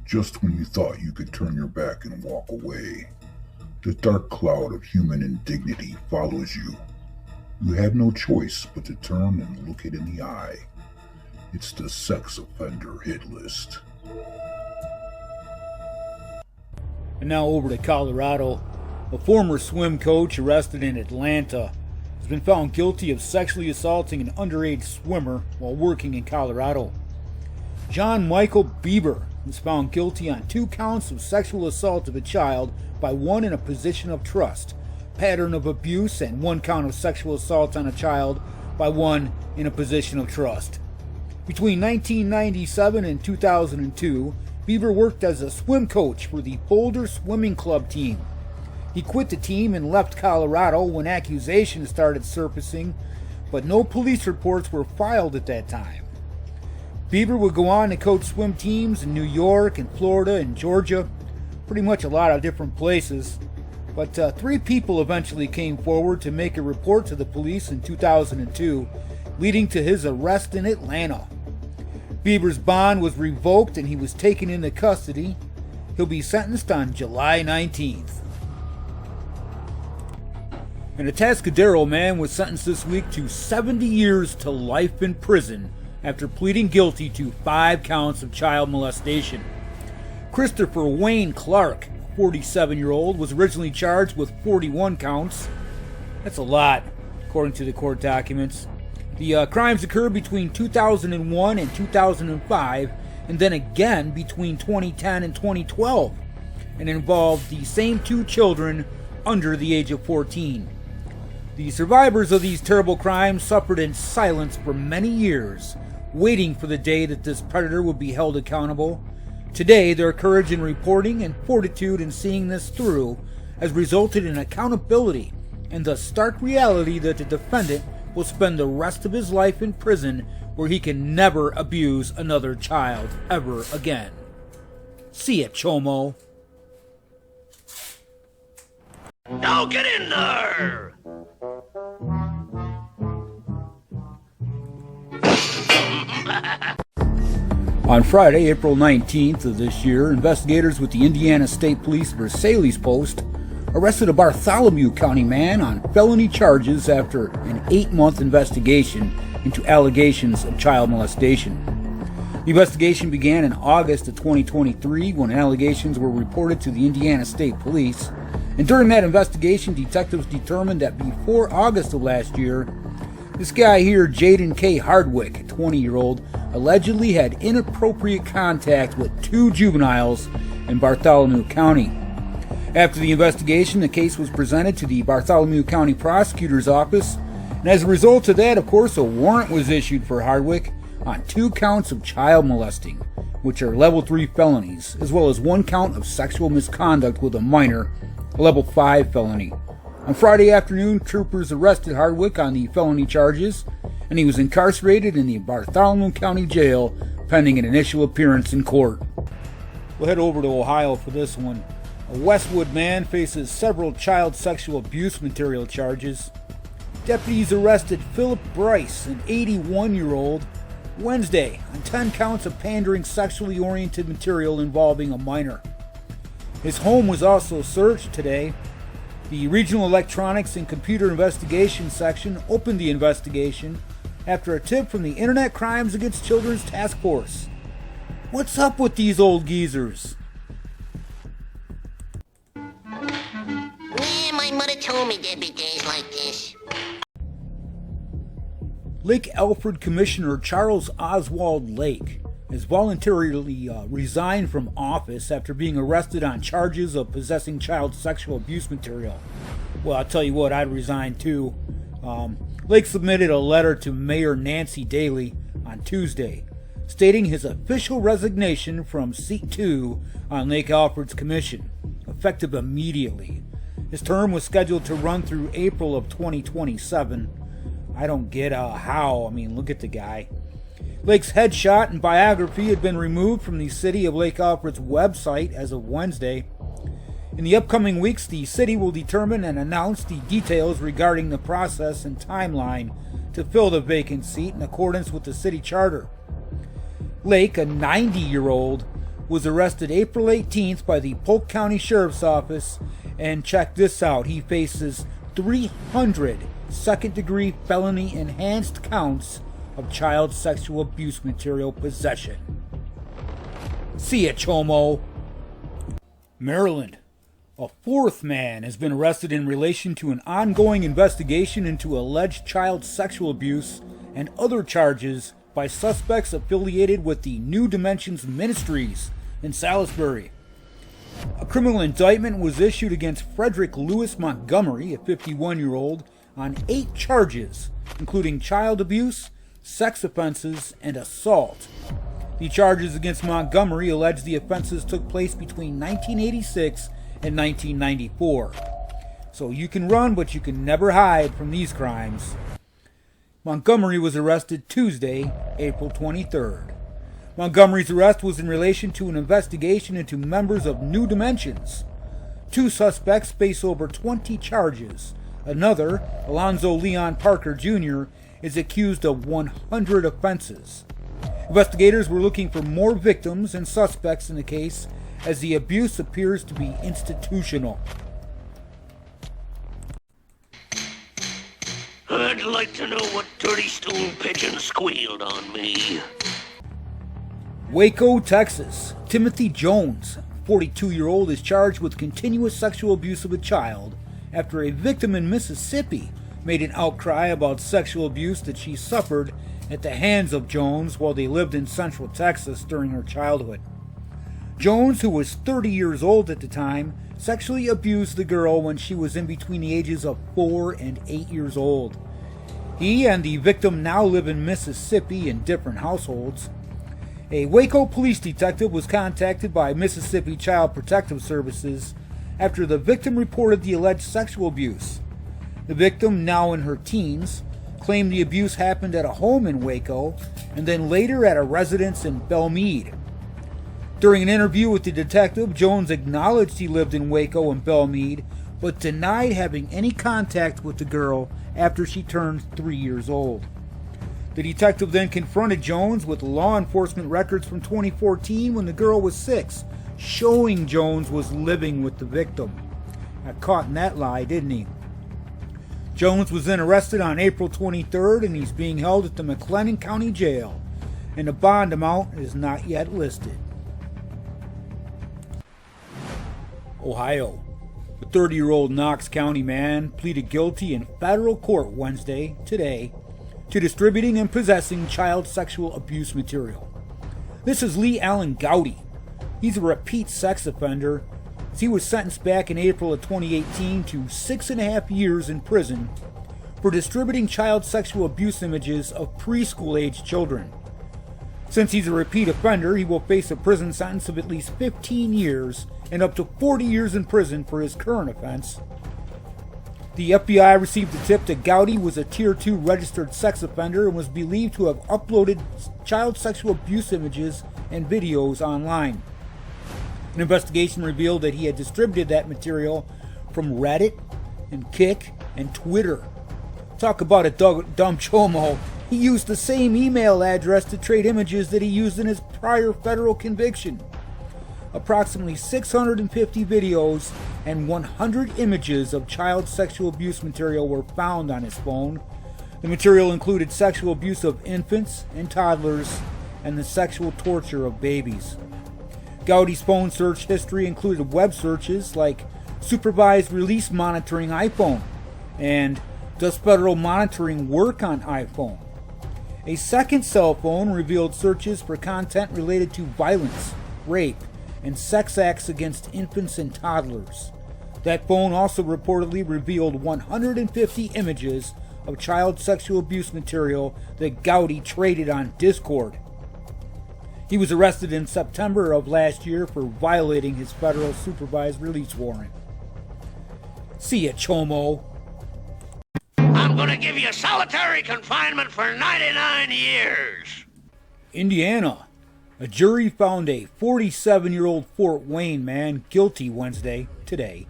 Just when you thought you could turn your back and walk away, the dark cloud of human indignity follows you. You have no choice but to turn and look it in the eye. It's the sex offender hit list. And now over to Colorado. A former swim coach arrested in Atlanta has been found guilty of sexually assaulting an underage swimmer while working in Colorado. John Michael Bieber was found guilty on 2 counts of sexual assault of a child by one in a position of trust, pattern of abuse, and 1 count of sexual assault on a child by one in a position of trust. Between 1997 and 2002, Bieber worked as a swim coach for the Boulder Swimming Club team. He quit the team and left Colorado when accusations started surfacing, but no police reports were filed at that time. Bieber would go on to coach swim teams in New York and Florida and Georgia, pretty much a lot of different places. But 3 people eventually came forward to make a report to the police in 2002, leading to his arrest in Atlanta. Bieber's bond was revoked and he was taken into custody. He'll be sentenced on July 19th. An Atascadero man was sentenced this week to 70 years to life in prison after pleading guilty to 5 counts of child molestation. Christopher Wayne Clark, 47-year-old, was originally charged with 41 counts. That's a lot, according to the court documents. The crimes occurred between 2001 and 2005, and then again between 2010 and 2012, and involved the same 2 children under the age of 14. The survivors of these terrible crimes suffered in silence for many years, waiting for the day that this predator would be held accountable. Today, their courage in reporting and fortitude in seeing this through has resulted in accountability and the stark reality that the defendant will spend the rest of his life in prison where he can never abuse another child ever again. See ya, Chomo. Now get in there! On Friday, April 19th of this year, investigators with the Indiana State Police Versailles Post arrested a Bartholomew County man on felony charges after an 8-month investigation into allegations of child molestation. The investigation began in August of 2023 when allegations were reported to the Indiana State Police, and during that investigation, detectives determined that before August of last year, this guy here, Jaden K. Hardwick, a 20-year-old, allegedly had inappropriate contact with 2 juveniles in Bartholomew County. After the investigation, the case was presented to the Bartholomew County Prosecutor's Office, and as a result of that, of course, a warrant was issued for Hardwick on 2 counts of child molesting, which are level 3 felonies, as well as 1 count of sexual misconduct with a minor, a level 5 felony. On Friday afternoon, troopers arrested Hardwick on the felony charges, and he was incarcerated in the Bartholomew County Jail pending an initial appearance in court. We'll head over to Ohio for this one. A Westwood man faces several child sexual abuse material charges. Deputies arrested Philip Bryce, an 81-year-old, Wednesday on 10 counts of pandering sexually oriented material involving a minor. His home was also searched today. The Regional Electronics and Computer Investigation Section opened the investigation after a tip from the Internet Crimes Against Children's Task Force. What's up with these old geezers? My mother told me there'd be days like this. Lake Alfred Commissioner Charles Oswald Lake has voluntarily resigned from office after being arrested on charges of possessing child sexual abuse material. Well, I'll tell you what, I'd resign too. Lake submitted a letter to Mayor Nancy Daly on Tuesday, stating his official resignation from Seat 2 on Lake Alfred's commission, effective immediately. His term was scheduled to run through April of 2027. I don't get how. I mean, look at the guy. Lake's headshot and biography had been removed from the City of Lake Alfred's website as of Wednesday. In the upcoming weeks, the city will determine and announce the details regarding the process and timeline to fill the vacant seat in accordance with the city charter. Lake, a 90-year-old, was arrested April 18th by the Polk County Sheriff's Office, and check this out, he faces 300 second-degree felony enhanced counts of child sexual abuse material possession. See ya, Chomo. Maryland. A fourth man has been arrested in relation to an ongoing investigation into alleged child sexual abuse and other charges by suspects affiliated with the New Dimensions Ministries in Salisbury. A criminal indictment was issued against Frederick Lewis Montgomery, a 51-year-old, on 8 charges, including child abuse, sex offenses, and assault. The charges against Montgomery allege the offenses took place between 1986 and 1994. So you can run, but you can never hide from these crimes. Montgomery was arrested Tuesday, April 23rd. Montgomery's arrest was in relation to an investigation into members of New Dimensions. 2 suspects face over 20 charges. Another, Alonzo Leon Parker Jr., is accused of 100 offenses. Investigators were looking for more victims and suspects in the case, as the abuse appears to be institutional. I'd like to know what dirty stool pigeon squealed on me. Waco, Texas. Timothy Jones, 42-year-old, is charged with continuous sexual abuse of a child after a victim in Mississippi made an outcry about sexual abuse that she suffered at the hands of Jones while they lived in Central Texas during her childhood. Jones, who was 30 years old at the time, sexually abused the girl when she was in between the ages of 4 and 8 years old. He and the victim now live in Mississippi in different households. A Waco police detective was contacted by Mississippi Child Protective Services after the victim reported the alleged sexual abuse. The victim, now in her teens, claimed the abuse happened at a home in Waco and then later at a residence in Belmead. During an interview with the detective, Jones acknowledged he lived in Waco and Belmead, but denied having any contact with the girl after she turned 3 years old. The detective then confronted Jones with law enforcement records from 2014 when the girl was 6, showing Jones was living with the victim. Got caught in that lie, didn't he? Jones was then arrested on April 23rd, and he's being held at the McLennan County Jail, and the bond amount is not yet listed. Ohio. A 30-year-old Knox County man pleaded guilty in federal court Wednesday, today, to distributing and possessing child sexual abuse material. This is Lee Allen Gowdy. He's a repeat sex offender. He was sentenced back in April of 2018 to 6.5 years in prison for distributing child sexual abuse images of preschool-aged children. Since he's a repeat offender, he will face a prison sentence of at least 15 years and up to 40 years in prison for his current offense. The FBI received a tip that Gowdy was a Tier 2 registered sex offender and was believed to have uploaded child sexual abuse images and videos online. An investigation revealed that he had distributed that material from Reddit and Kik and Twitter. Talk about a dumb chomo. He used the same email address to trade images that he used in his prior federal conviction. Approximately 650 videos and 100 images of child sexual abuse material were found on his phone. The material included sexual abuse of infants and toddlers and the sexual torture of babies. Gowdy's phone search history included web searches like supervised release monitoring iPhone and does federal monitoring work on iPhone. A second cell phone revealed searches for content related to violence, rape, and sex acts against infants and toddlers. That phone also reportedly revealed 150 images of child sexual abuse material that Gowdy traded on Discord. He was arrested in September of last year for violating his federal supervised release warrant. See ya, chomo. I'm gonna give you solitary confinement for 99 years. Indiana. A jury found a 47-year-old Fort Wayne man guilty Wednesday, today,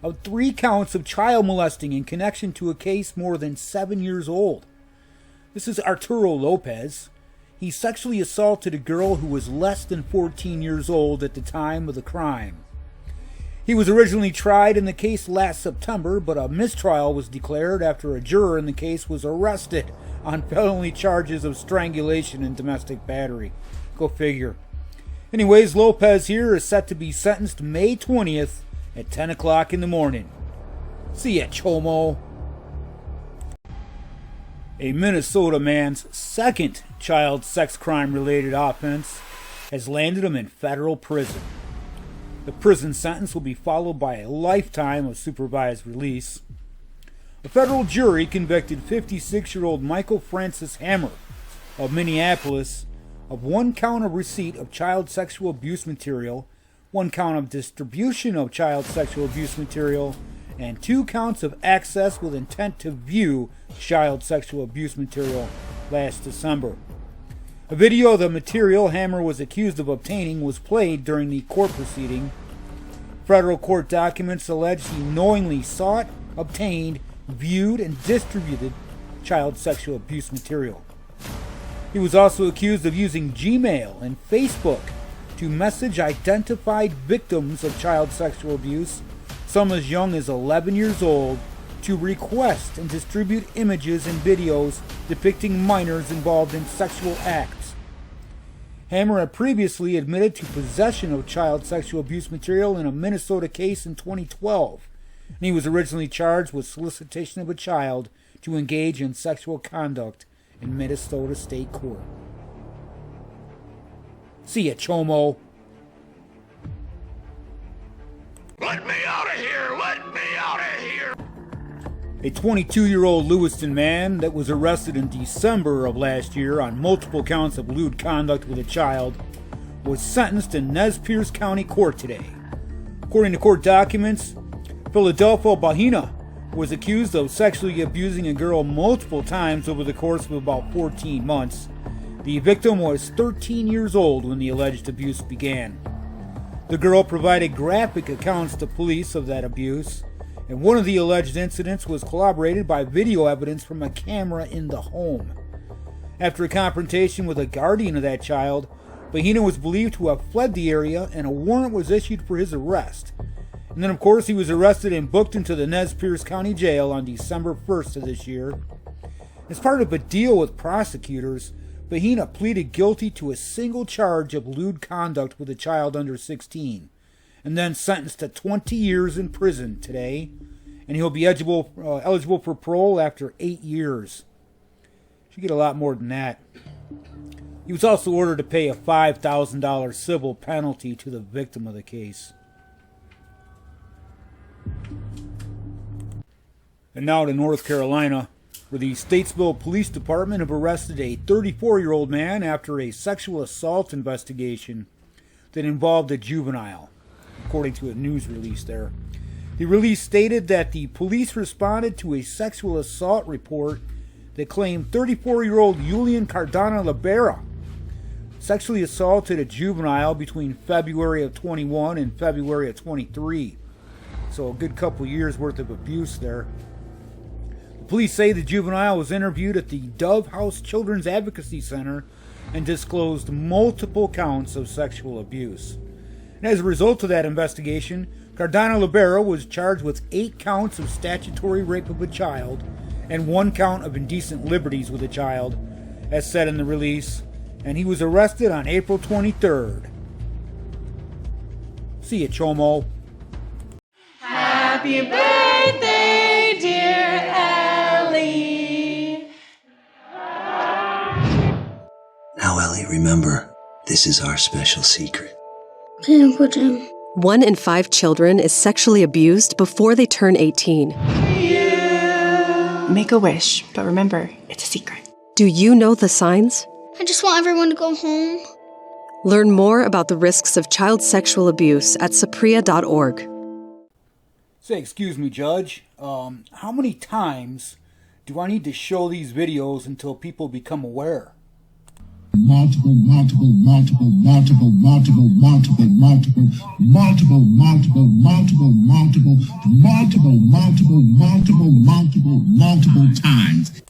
of 3 counts of child molesting in connection to a case more than 7 years old. This is Arturo Lopez. he sexually assaulted a girl who was less than 14 years old at the time of the crime. He was originally tried in the case last September, but a mistrial was declared after a juror in the case was arrested on felony charges of strangulation and domestic battery. Go figure. Anyways, Lopez here is set to be sentenced May 20th at 10 o'clock in the morning. See ya, Chomo. A Minnesota man's second child sex crime-related offense has landed him in federal prison. The prison sentence will be followed by a lifetime of supervised release. A federal jury convicted 56-year-old Michael Francis Hammer of Minneapolis of 1 count of receipt of child sexual abuse material, 1 count of distribution of child sexual abuse material, and 2 counts of access with intent to view child sexual abuse material last December. A video of the material Hammer was accused of obtaining was played during the court proceeding. Federal court documents allege he knowingly sought, obtained, viewed, and distributed child sexual abuse material. He was also accused of using Gmail and Facebook to message identified victims of child sexual abuse, some as young as 11 years old, to request and distribute images and videos depicting minors involved in sexual acts. Hammer had previously admitted to possession of child sexual abuse material in a Minnesota case in 2012, and he was originally charged with solicitation of a child to engage in sexual conduct in Minnesota State Court. See ya, Chomo. Let me out of here! Let me out of here! A 22-year-old Lewiston man that was arrested in December of last year on multiple counts of lewd conduct with a child was sentenced in Nez Perce County Court today. According to court documents, Philadelphia Bahina was accused of sexually abusing a girl multiple times over the course of about 14 months. The victim was 13 years old when the alleged abuse began. The girl provided graphic accounts to police of that abuse, and one of the alleged incidents was corroborated by video evidence from a camera in the home. After a confrontation with a guardian of that child, Bahina was believed to have fled the area and a warrant was issued for his arrest. And then, of course, he was arrested and booked into the Nez Perce County Jail on December 1st of this year. As part of a deal with prosecutors, Bahina pleaded guilty to a single charge of lewd conduct with a child under 16, and then sentenced to 20 years in prison today, and he'll be eligible for parole after 8 years. Should get a lot more than that. He was also ordered to pay a $5,000 civil penalty to the victim of the case. And now to North Carolina, where the Statesville Police Department have arrested a 34-year-old man after a sexual assault investigation that involved a juvenile, according to a news release there. The release stated that the police responded to a sexual assault report that claimed 34-year-old Julian Cardona Libera sexually assaulted a juvenile between February of 21 and February of 23. So a good couple years worth of abuse there. The police say the juvenile was interviewed at the Dove House Children's Advocacy Center and disclosed multiple counts of sexual abuse. And as a result of that investigation, Cardona Libera was charged with 8 counts of statutory rape of a child and 1 count of indecent liberties with a child, as said in the release, and he was arrested on April 23rd. See ya, Chomo. Happy birthday, dear Ellie. Now, Ellie, remember, this is our special secret. Okay, Uncle Jim. 1 in 5 children is sexually abused before they turn 18. Make a wish, but remember, it's a secret. Do you know the signs? I just want everyone to go home. Learn more about the risks of child sexual abuse at sapria.org. Say, excuse me, Judge. How many times do I need to show these videos until people become aware? Multiple times.